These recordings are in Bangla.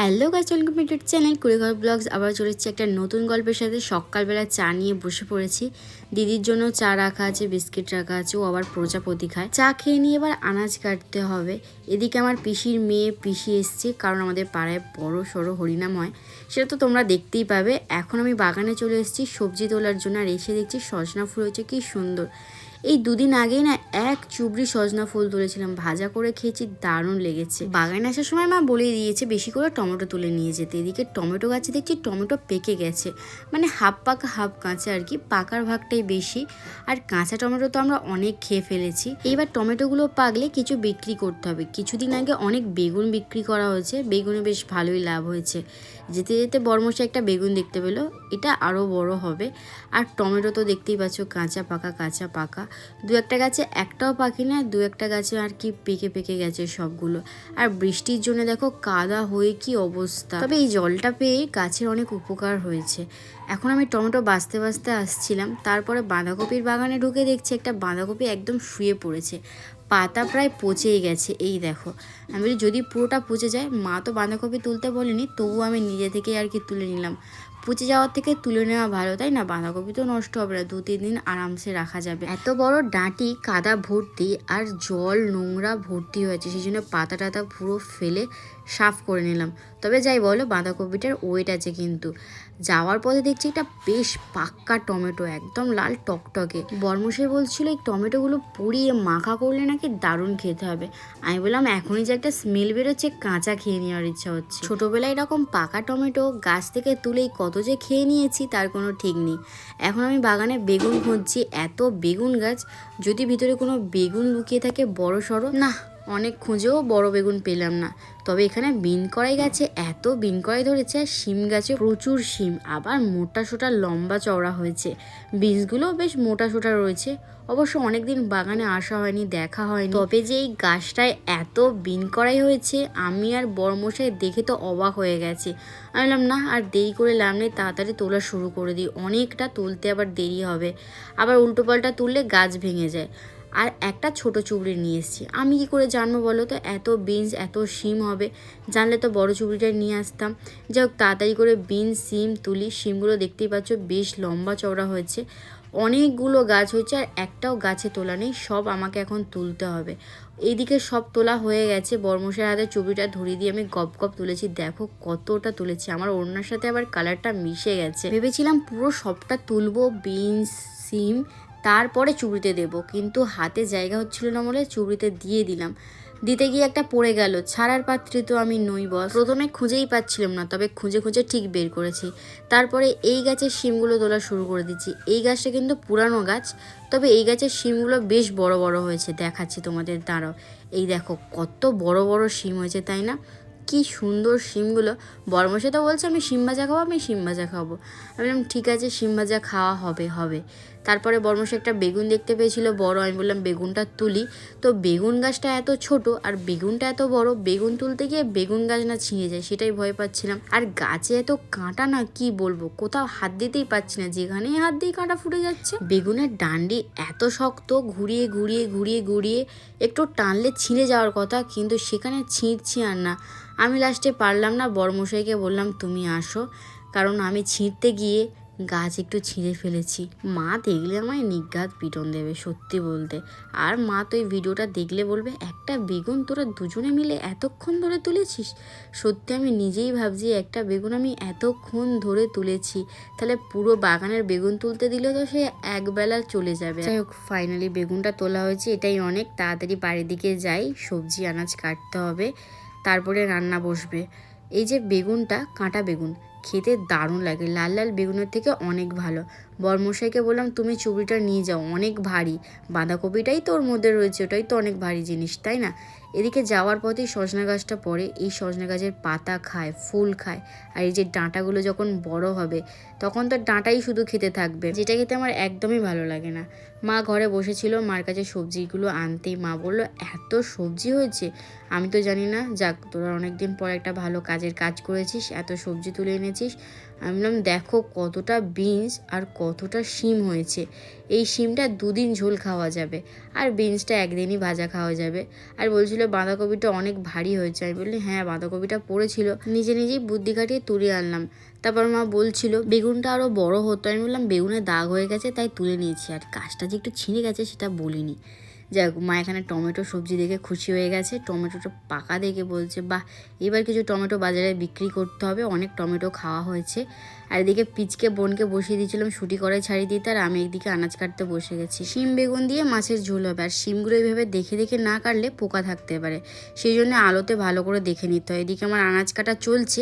Hello guys, welcome to channel Kurighar blogs. আবার চলেছি একটা নতুন গল্পের সাথে। সকালবেলা চা নিয়ে বসে পড়েছি। দিদির জন্য চা রাখা আছে, বিস্কিট রাখা আছে, ও আবার প্রজাপতি খায়। চা খেয়ে নিয়ে এবার আনাজ কাটতে হবে। এদিকে আমার পিসির মেয়ে পিসি এসছে, কারণ আমাদের পাড়ায় বড় সড়ো হরিনাম হয়, সেটা তো তোমরা দেখতেই পাবে। এখন আমি বাগানে চলে এসেছি সবজি তোলার জন্য, আর এসে দেখছি সজনা ফুল হয়েছে, কি সুন্দর। এই দুদিন আগেই না এক চুবড়ি সজনা ফুল তুলেছিলাম, ভাজা করে খেয়েছি, দারুণ লেগেছে। বাগানে আসার সময় মা বলে দিয়েছে বেশি করে টমেটো তুলে নিয়ে যেতে। এদিকে টমেটো গাছে দেখছি টমেটো পেকে গেছে, মানে হাফ পাকা হাফ কাঁচা আর কি, পাকার ভাগটাই বেশি। আর কাঁচা টমেটো তো আমরা অনেক খেয়ে ফেলেছি। এইবার টমেটোগুলো পাকলে কিছু বিক্রি করতে হবে। কিছুদিন আগে অনেক বেগুন বিক্রি করা হয়েছে, বেগুনে বেশ ভালোই লাভ হয়েছে। যেতে যেতে বড়মশাই একটা বেগুন দেখতে পেলো, এটা আরও বড় হবে। আর টমেটো তো দেখতেই পাচ্ছ, কাঁচা পাকা কাঁচা পাকা। দু একটা গাছে একটাও পাখি না, দু একটা গাছে আর কি পেকে পেকে গেছে সবগুলো। আর বৃষ্টির জন্য দেখো কাদা হয়ে কি অবস্থা। তবে এই জলটা পেয়ে গাছের অনেক উপকার হয়েছে। এখন আমি টমেটো বাছতে বাছতে আসছিলাম, তারপরে বাঁধাকপির বাগানে ঢুকে দেখছি একটা বাঁধাকপি একদম শুয়ে পড়েছে, পাতা প্রায় পচেই গেছে। এই দেখো, আমি বলি যদি পুরোটা পচে যায়, মা তো বাঁধাকপি তুলতে বলেনি, তবু আমি নিজে থেকে আর কি তুলে নিলাম। পচে যাওয়ার থেকে তুলে নেওয়া ভালো, তাই না? বাঁধাকপি তো নষ্ট হবে না, 2-3 দিন আরামসে রাখা যাবে। এত বড় ডাঁটি কাদা ভর্তি আর জল নোংরা ভর্তি হয়েছে, সেই জন্য পাতা টাতা পুরো ফেলে সাফ করে নিলাম। তবে যাই বলো, বাঁধাকপিটার ওয়েট আছে কিন্তু। যাওয়ার পথে দেখছি একটা বেশ পাক্কা টমেটো, একদম লাল টকটকে। বর্মশাই বলছিল এই টমেটোগুলো পুড়িয়ে মাখা করলে নাকি দারুণ খেতে হবে। আমি বললাম এখনই যে একটা স্মেল বেরোচ্ছে, কাঁচা খেয়ে নেওয়ার ইচ্ছা হচ্ছে। ছোটোবেলায় এরকম পাকা টমেটো গাছ থেকে তুলেই কত যে খেয়ে নিয়েছি তার কোনো ঠিক নেই। এখন আমি বাগানে বেগুন খুঁজছি, এত বেগুন গাছ, যদি ভিতরে কোনো বেগুন লুকিয়ে থাকে বড় সড়ো, না অনেক খুঁজেও বড় বেগুন পেলাম না। তবে এখানে বিন কড়াই গাছে এত বিন কড়াই ধরেছে, আর শিম গাছে প্রচুর শিম, আবার মোটা সোটা লম্বা চওড়া হয়েছে। বীজগুলোও বেশ মোটা সোটা রয়েছে। অবশ্য অনেকদিন বাগানে আসা হয়নি, দেখা হয়নি। তবে যে এই গাছটায় এত বিন কড়াই হয়েছে, আমি আর বড়মশাই দেখে তো অবাক হয়ে গেছি। আমি বললাম না আর দেরি করে লাভ নেই, তাড়াতাড়ি তোলা শুরু করে দিই, অনেকটা তুলতে আবার দেরি হবে, আবার উল্টোপাল্টা তুললে গাছ ভেঙে যায়। আর একটা ছোট চুবড়ি নিয়ে এসেছি। আমি কি করে জানবো বলো তো এত বিনস এত শিম হবে? জানলে তো বড় চুবড়িটা নিয়ে আসতাম। যাই হোক, তাড়াতাড়ি করে বিনস শিম তুলি। শিমগুলো দেখতেই পাচ্ছ বেশ লম্বা চওড়া হয়েছে, অনেকগুলো গাছ হয়েছে, আর একটাও গাছে তোলা নেই, সব আমাকে এখন তুলতে হবে। এইদিকে সব তোলা হয়ে গেছে, বর্মশার হাতে চুবড়িটা ধরিয়ে দিয়ে আমি গপ গপ তুলেছি। দেখো কতটা তুলেছি, আমার ওড়নার সাথে আবার কালারটা মিশে গেছে। ভেবেছিলাম পুরো সবটা তুলবো, বিনস শিম, তারপরে চুবড়িতে দেবো, কিন্তু হাতে জায়গা হচ্ছিল না বলে চুবড়িতে দিয়ে দিলাম। দিতে গিয়ে একটা পড়ে গেল, ছাড়ার পাত্রী তো আমি নই বস। প্রথমে খুঁজেই পাচ্ছিলাম না, তবে খুঁজে খুঁজে ঠিক বের করেছি। তারপরে এই গাছের শিমগুলো তোলা শুরু করে দিচ্ছি। এই গাছটা কিন্তু পুরানো গাছ, তবে এই গাছের শিমগুলো বেশ বড় বড় হয়েছে, দেখাচ্ছি তোমাদের, দাঁড়াও। এই দেখো কত বড় বড় শিম হয়েছে, তাই না? কি সুন্দর শিমগুলো। বড়মশাই তো বলছে আমি শিম ভাজা খাবো, আমি শিম ভাজা খাবো। আমি বললাম ঠিক আছে, শিম ভাজা খাওয়া হবে হবে। তারপরে বড়মশাই একটা বেগুন দেখতে পেয়েছিল বড়, আমি বললাম বেগুনটা তুলি। তো বেগুন গাছটা এত ছোট আর বেগুনটা এত বড়, বেগুন তুলতে গিয়ে বেগুন গাছ না ছিঁড়ে যায়, সেটাই ভয় পাচ্ছিলাম। আর গাছে এত কাঁটা না, কি বলবো, কোথাও হাত দিতেই পারছি না, যেখানেই হাত দিয়ে কাঁটা ফুটে যাচ্ছে। বেগুনের ডান্ডি এত শক্ত, ঘুরিয়ে ঘুরিয়ে ঘুরিয়ে ঘুরিয়ে একটু টানলে ছিঁড়ে যাওয়ার কথা, কিন্তু সেখানে ছিঁড়ছি আর না। আমি লাস্টে পারলাম না, বড়মশাইকে বললাম তুমি আসো, কারণ আমি ছিঁড়তে গিয়ে গাছ একটু ছিঁড়ে ফেলেছি। মা দেখলে আমায় নিঘাত পিটন দেবে সত্যি বলতে। আর মা তো এই ভিডিওটা দেখলে বলবে একটা বেগুন তোরা দুজনে মিলে এতক্ষণ ধরে তুলেছিস। সত্যি আমি নিজেই ভাবছি একটা বেগুন আমি এতক্ষণ ধরে তুলেছি, তাহলে পুরো বাগানের বেগুন তুলতে দিলে তো সে একবেলা চলে যাবে। যাই হোক, ফাইনালি বেগুনটা তোলা হয়েছে, এটাই অনেক। তাড়াতাড়ি বাড়ির দিকে যাই, সবজি আনাজ কাটতে হবে, তারপরে রান্না বসবে। এই যে বেগুনটা, কাঁটা বেগুন, খেতে দারুণ লাগে, লাল লাল বেগুনের থেকে অনেক ভালো। বড়মশাইকে বললাম তুমি চুবড়িটা নিয়ে যাও, অনেক ভারী, বাঁধাকপিটাই তো ওর মধ্যে রয়েছে, ওটাই তো অনেক ভারী জিনিস, তাই না? এদিকে যাওয়ার পথেই সজনা গাছটা পড়ে, এই সজনা গাছের পাতা খায়, ফুল খায়, আর এই যে ডাঁটাগুলো যখন বড় হবে তখন তো ডাঁটাই শুধু খেতে থাকবে, যেটা খেতে আমার একদমই ভালো লাগে না। মা ঘরে বসেছিল, মার কাছে সবজিগুলো আনতেই মা বললো এত সবজি হয়েছে। আমি তো জানি না, যাক তোরা অনেকদিন পর একটা ভালো কাজের কাজ করেছিস, এত সবজি তুলে এনে এনেছিস? আমি বললাম দেখো কতটা বিনস আর কতটা শিম হয়েছে, এই শিমটা 2 দিন ঝোল খাওয়া যাবে আর বিনসটা 1 দিনই ভাজা খাওয়া যাবে। আর বলছিল বাঁধাকপিটা অনেক ভারী হয়েছে। আমি বললি হ্যাঁ বাঁধাকপিটা পড়েছিল, নিজে নিজেই বুদ্ধি কাটিয়ে তুলে আনলাম। তারপর মা বলছিল বেগুনটা আরও বড় হতো। আমি বললাম বেগুনে দাগ হয়ে গেছে তাই তুলে নিয়েছি, আর গাছটা যে একটু ছিঁড়ে গেছে সেটা বলিনি। যাই হোক, মা এখানে টমেটো সবজি দেখে খুশি হয়ে গেছে, টমেটোটা পাকা দেখে বলছে বাহ এবার কিছু টমেটো বাজারে বিক্রি করতে হবে, অনেক টমেটো খাওয়া হয়েছে। আর এদিকে পিচকে বোনকে বসিয়ে দিয়েছিলাম শুটি করে ছাড়িয়ে দিতে, আর আমি একদিকে আনাজ কাটতে বসে গেছি। শিম বেগুন দিয়ে মাছের ঝোল হবে, আর শিমগুলো এইভাবে দেখে দেখে না কাটলে পোকা থাকতে পারে, সেই জন্য আলোতে ভালো করে দেখে নিতে হয়। এদিকে আমার আনাজ কাটা চলছে,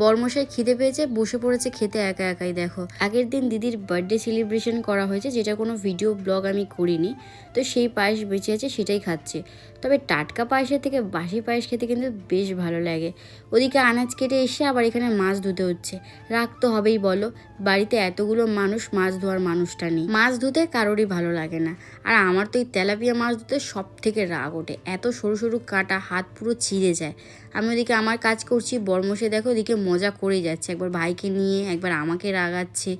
বরমশাই খিদে পেয়েছে বসে পড়েছে খেতে একা একাই। দেখো আগের দিন দিদির বার্থডে সেলিব্রেশন করা হয়েছে, যেটা কোনো ভিডিও ব্লগ আমি করিনি, তো সেই পায়েস বেঁচে আছে সেটাই খাচ্ছে। তবে টাটকা পায়েসের থেকে বাসি পায়েস খেতে কিন্তু বেশ ভালো লাগে। ওদিকে আনাজ কেটে এসে আবার এখানে মাছ ধুতে হচ্ছে, রাগ তো হবেই বলো, বাড়িতে এতগুলো মানুষ মাছ ধোয়ার মানুষটা নেই, মাছ ধুতে কারোরই ভালো লাগে না। আর আমার তো এই তেলাপিয়া মাছ ধুতে সব থেকে রাগ ওঠে, এত সরু সরু কাটা হাত পুরো চিড়ে যায়। আমি ওদিকে আমার কাজ করছি, বরমশাই দেখো ওদিকে মজা করেই যাচ্ছে, একবার ভাইকে নিয়ে একবার আমাকে রাগাচ্ছে।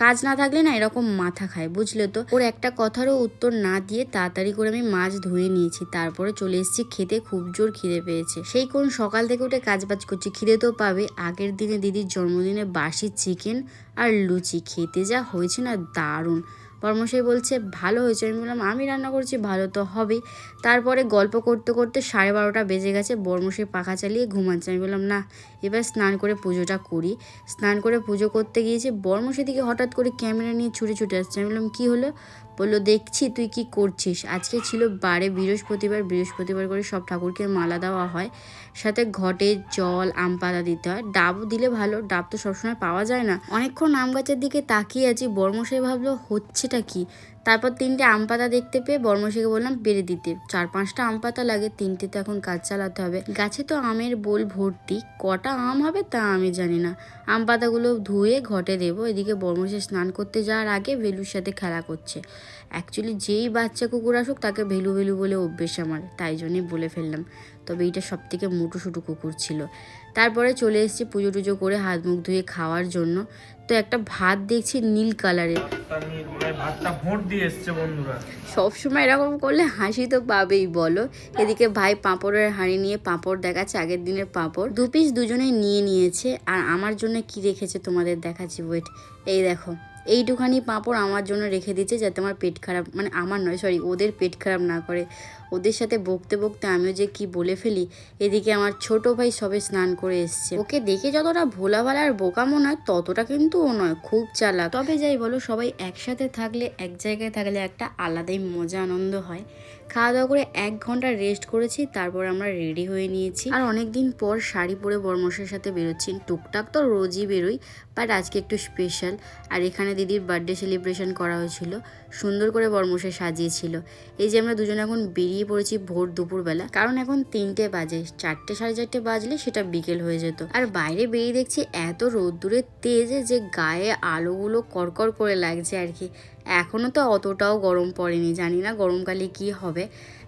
কাজ না থাকলে না এরকম মাথা খায়, বুঝলে তো। ওর একটা কথারও উত্তর না দিয়ে তাড়াতাড়ি করে আমি মাছ ধুয়ে নিয়েছি, তারপরে চলে এসেছি খেতে। খুব জোর খিদে পেয়েছে, সেই কোন সকাল থেকে উঠে কাজবাজ করছি, খিদে তো পাবে। আগের দিনে দিদির জন্মদিনে বাসি চিকেন আর লুচি খেতে যা হয়েছে না দারুণ। বরমশাই বলছে ভালো হয়েছে। আমি বললাম আমি রান্না করছি, ভালো তো হবেই। তারপরে গল্প করতে করতে 12:30 বেজে গেছে, বরমশাই পাখা চালিয়ে ঘুমাচ্ছে। আমি বললাম না এবার স্নান করে পুজোটা করি। স্নান করে পুজো করতে গিয়েছি, বরমশাই দিকে হঠাৎ করে ক্যামেরা নিয়ে ছুটে ছুটে আসছে। আমি বললাম কী হলো? বললো দেখছি তুই কি করছিস। আজকে ছিল বারে বৃহস্পতিবার করে সব ঠাকুরকে মালা দেওয়া হয়, সাথে ঘটে জল আম পাতা দিতে হয়, ডাবও দিলে ভালো, ডাব তো সবসময় পাওয়া যায় না। অনেকক্ষণ আম গাছের দিকে তাকিয়ে আছি, বরমশাই ভাবলো হচ্ছেটা কি। তারপর 3টে আম পাতা দেখতে পেয়ে বরমশাইকে বললাম বেড়ে দিতে, 4-5টা আম পাতা লাগে, 3টে তো এখন কাজ চালাতে হবে। গাছে তো আমের বোল ভর্তি, কটা আম হবে তা আমি জানি না। আম পাতাগুলো ধুয়ে ঘটে দেবো। এদিকে বরমশাই স্নান করতে যাওয়ার আগে ভেলুর সাথে খেলা করছে। অ্যাকচুয়ালি যেই বাচ্চা কুকুর আসুক তাকে ভেলু ভেলু বলে অভ্যেস আমার, তাই জন্যই বলে ফেললাম। তবে এইটা সব থেকে মোটুসুটু কুকুর ছিল। তারপরে চলে এসেছি পুজো টুজো করে হাত মুখ ধুয়ে খাওয়ার জন্য। তো একটা ভাত দেখছি নীল কালারের, ভাতটা ভোট দিয়ে এসছে বন্ধুরা। সবসময় এরকম করলে হাসি তো পাবেই বলো। এদিকে ভাই পাঁপড়ের হাঁড়ি নিয়ে পাঁপড় দেখাচ্ছে, আগের দিনের পাঁপড় 2 পিস দুজনেই নিয়ে নিয়েছে। আর আমার জন্য কি রেখেছে তোমাদের দেখাচ্ছি, ওয়েট। এই দেখো এইটুখানি পাঁপড় আমার জন্য রেখে দিচ্ছে, যাতে আমার পেট খারাপ, মানে আমার নয় সরি ওদের পেট খারাপ না করে। ওদের সাথে বকতে বকতে আমিও যে কি বলে ফেলি। এদিকে আমার ছোট ভাই সবে স্নান করে এসছে, ওকে দেখে যতটা ভোলা ভালা আর বোকা মনে হয় ততটা কিন্তু ও নয়, খুব চালাক। তবে যাই বলো সবাই একসাথে থাকলে, এক জায়গায় থাকলে একটা আলাদাই মজা আনন্দ হয়। খাওয়া দাওয়া করে 1 ঘন্টা রেস্ট করেছি, তারপর আমরা রেডি হয়ে নিয়েছি। আর অনেকদিন পর শাড়ি পরে বরমশাইয়ের সাথে বেরোচ্ছি। টুকটাক তো রোজই বেরোই, বাট আজকে একটু স্পেশাল। আর এখানে দিদির বার্থডে সেলিব্রেশন করা হয়েছিল, সুন্দর করে বরমশাই সাজিয়েছিল। এই যে আমরা দুজনে এখন বেরিয়ে পড়েছি ভোর দুপুরবেলা, কারণ এখন 3টে বাজে, 4টে 4:30 বাজলে সেটা বিকেল হয়ে যেত। আর বাইরে বেরিয়ে দেখছি এত রোদ্দুরের তেজ যে গায়ে আলোগুলো করকর করে লাগছে আর কি। এখনও তো অতটাও গরম পড়েনি, জানি না গরমকালে কি হবে।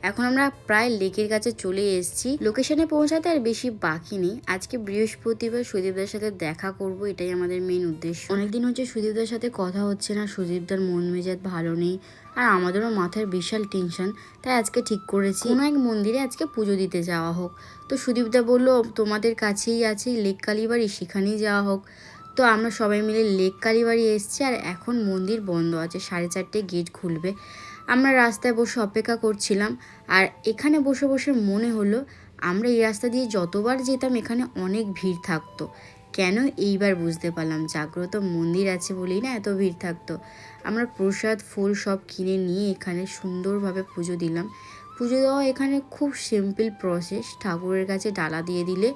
এখন আমরা প্রায় লেকের কাছে চলে এসেছি, লোকেশনে পৌঁছাতে আর বেশি বাকি নেই। আজকে বৃহস্পতিবার, সুদীপদার সাথে দেখা করব, এটাই আমাদের মেন উদ্দেশ্য। অনেকদিন হচ্ছে সুদীপদার সাথে কথা হচ্ছে না, সুদীপদার মন মেজাজ ভালো নেই, আর আমাদেরও মাথার বিশাল টেনশন। তাই আজকে ঠিক করেছি কোনো এক মন্দিরে আজকে পুজো দিতে যাওয়া হোক। তো সুদীপদা বললো তোমাদের কাছেই আছে লেক কালীবাড়ি, সেখানেই যাওয়া হোক। তো আমরা সবাই মিলে লেক কালীবাড়ি এসেছি, আর এখন মন্দির বন্ধ আছে, 4:30 গেট খুলবে। আমরা রাস্তায় বসে অপেক্ষা করছিলাম, আর এখানে বসে বসে মনে হলো আমরা এই রাস্তা দিয়ে যতবার যেতাম এখানে অনেক ভিড় থাকতো। কেন এইবার বুঝতে পারলাম, জাগ্রত মন্দির আছে বলেই না এত ভিড় থাকতো। আমরা প্রসাদ ফুল সব কিনে নিয়ে এখানে সুন্দরভাবে পুজো দিলাম। পুজো দেওয়া এখানে খুব সিম্পল প্রসেস, ঠাকুরের কাছে ডালা দিয়ে দিলে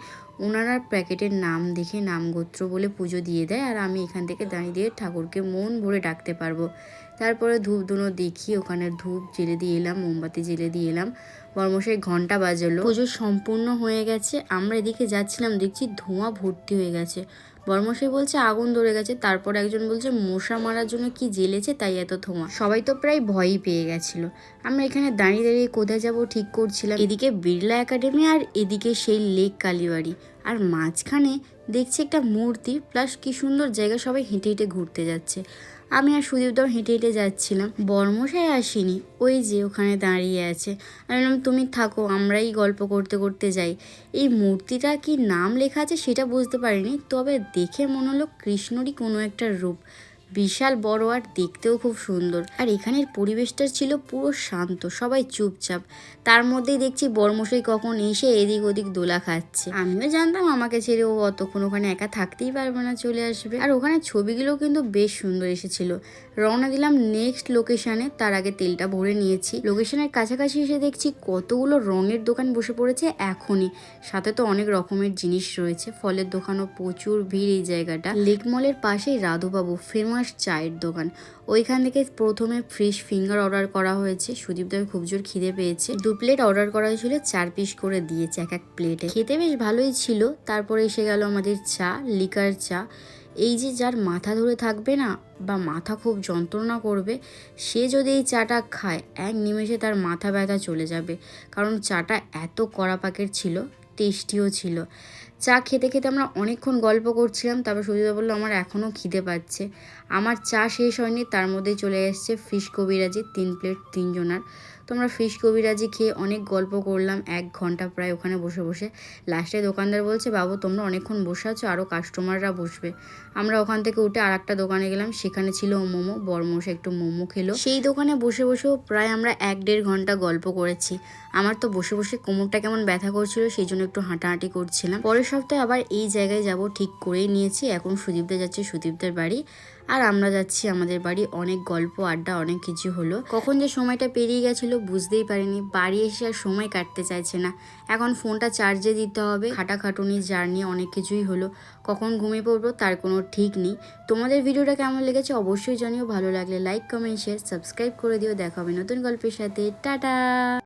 ওনারা প্যাকেটের নাম দেখে নাম গোত্র বলে পুজো দিয়ে দেয়, আর আমি এখান থেকে দাঁড়িয়ে দিয়ে ঠাকুরকে মন ভরে ডাকতে পারবো। তারপরে ধূপ ধুনো দেখি, ওখানে ধূপ জেলে দিয়ে এলাম, মোমবাতি জেলে দিয়ে এলাম। বরমশাই ঘন্টা বাজালো, পুজো সম্পূর্ণ হয়ে গেছে। আমরা এদিকে যাচ্ছিলাম, দেখছি ধোঁয়া ভর্তি হয়ে গেছে। বরমশাই বলছে আগুন ধরে গেছে, তারপর একজন বলছে মশা মারার জন্য কি জ্বেলেছে তাই এত ধোঁয়া। সবাই তো প্রায় ভয়ই পেয়ে গেছিলো। আমরা এখানে দাঁড়িয়ে দাঁড়িয়ে কোথায় যাব ঠিক করছিলাম, এদিকে বিড়লা একাডেমি আর এদিকে সেই লেক কালীবাড়ি। আর মাঝখানে দেখছি একটা মূর্তি প্লাস কি সুন্দর জায়গা, সবাই হেঁটে হেঁটে ঘুরতে যাচ্ছে। আমি আর সুদীপদাও হেঁটে হেঁটে যাচ্ছিলাম, বর্মশাই আসেনি, ওই যে ওখানে দাঁড়িয়ে আছে। আমি বললাম তুমি থাকো, আমরাই গল্প করতে করতে যাই। এই মূর্তিটা কি নাম লেখা আছে সেটা বুঝতে পারিনি, তবে দেখে মনে হলো কৃষ্ণরই কোনো একটা রূপ, বিশাল বড় আর দেখতেও খুব সুন্দর। আর এখানের পরিবেশটা ছিল পুরো শান্ত, সবাই চুপচাপ। তার মধ্যেই দেখছি বর্মশাই কখন এসে এদিক ওদিক দোলা খাচ্ছে। আমিও জানতাম আমাকে ছেড়ে ও অতক্ষণ ওখানে একা থাকতেই পারবে না, চলে আসবে। আর ওখানে ছবিগুলো কিন্তু বেশ সুন্দর এসেছিল। রওনা দিলাম নেক্সট লোকেশনে, তার আগে তেলটা ভরে নিয়েছি। লোকেশনের কাছাকাছি এসে দেখছি কতগুলো রঙের দোকান বসে পড়েছে এখনই, সাথে তো অনেক রকমের জিনিস রয়েছে, ফলের দোকানও প্রচুর ভিড় এই জায়গাটা। লেক মলের পাশেই রাধুবাবু ফেমাস চায়ের দোকান, ওইখান থেকে প্রথমে ফিশ ফিঙ্গার অর্ডার করা হয়েছে। সুদীপদার খুব জোর খিদে পেয়েছে, 2 প্লেট অর্ডার করা হয়েছিল, 4 পিস করে দিয়েছে এক এক প্লেটে, খেতে বেশ ভালোই ছিল। তারপরে এসে গেল আমাদের চা, লিকার চা। এই যে যার মাথা ধরে থাকবে না বা মাথা খুব যন্ত্রণা করবে, সে যদি এই চাটা খায় এক নিমেষে তার মাথা ব্যথা চলে যাবে, কারণ চাটা এত কড়া পাকের ছিল, টেস্টিও ছিল। চা খেতে খেতে আমরা অনেকক্ষণ গল্প করছিলাম। তারপর সুজিতা বললো আমার এখনও খিদে পাচ্ছে। আমার চা শেষ হয়নি, তার মধ্যেই চলে এসছে ফিশ কবিরাজি, 3 প্লেট 3 জনার। তো আমরা ফিশ কবিরাজি খেয়ে অনেক গল্প করলাম 1 ঘন্টা প্রায় ওখানে বসে বসে। লাস্টে দোকানদার বলছে বাবু তোমরা অনেকক্ষণ বসে আছো, আরও কাস্টমাররা বসবে। আমরা ওখান থেকে উঠে আর একটা দোকানে গেলাম, সেখানে ছিল মোমো, বরমশাই একটু মোমো খেলো। সেই দোকানে বসে বসেও প্রায় আমরা 1-1.5 ঘন্টা গল্প করেছি। আমার তো বসে বসে কোমরটা কেমন ব্যথা করছিল, সেই জন্য একটু হাঁটাহাঁটি করছিলাম। পরের সপ্তাহে আবার এই জায়গায় যাব ঠিক করেই নিয়েছি। এখন সুদীপদা যাচ্ছে সুদীপদের বাড়ি, আর আমরা যাচ্ছি আমাদের বাড়ি। অনেক গল্প আড্ডা অনেক কিছু হলো, কখন যে সময়টা পেরিয়ে গেছিলো বুঝতেই পারিনি। বাড়ি এসে আর সময় কাটতে চাইছে না, এখন ফোনটা চার্জে দিতে হবে। খাটাখাটুনি জার্নি অনেক কিছুই হলো, কখন ঘুমিয়ে পড়বো তার কোনো ঠিক নেই। তোমাদের ভিডিওটা কেমন লেগেছে অবশ্যই জানিও, ভালো লাগলে লাইক কমেন্ট শেয়ার সাবস্ক্রাইব করে দিও। দেখা হবে নতুন গল্পের সাথে, টাটা।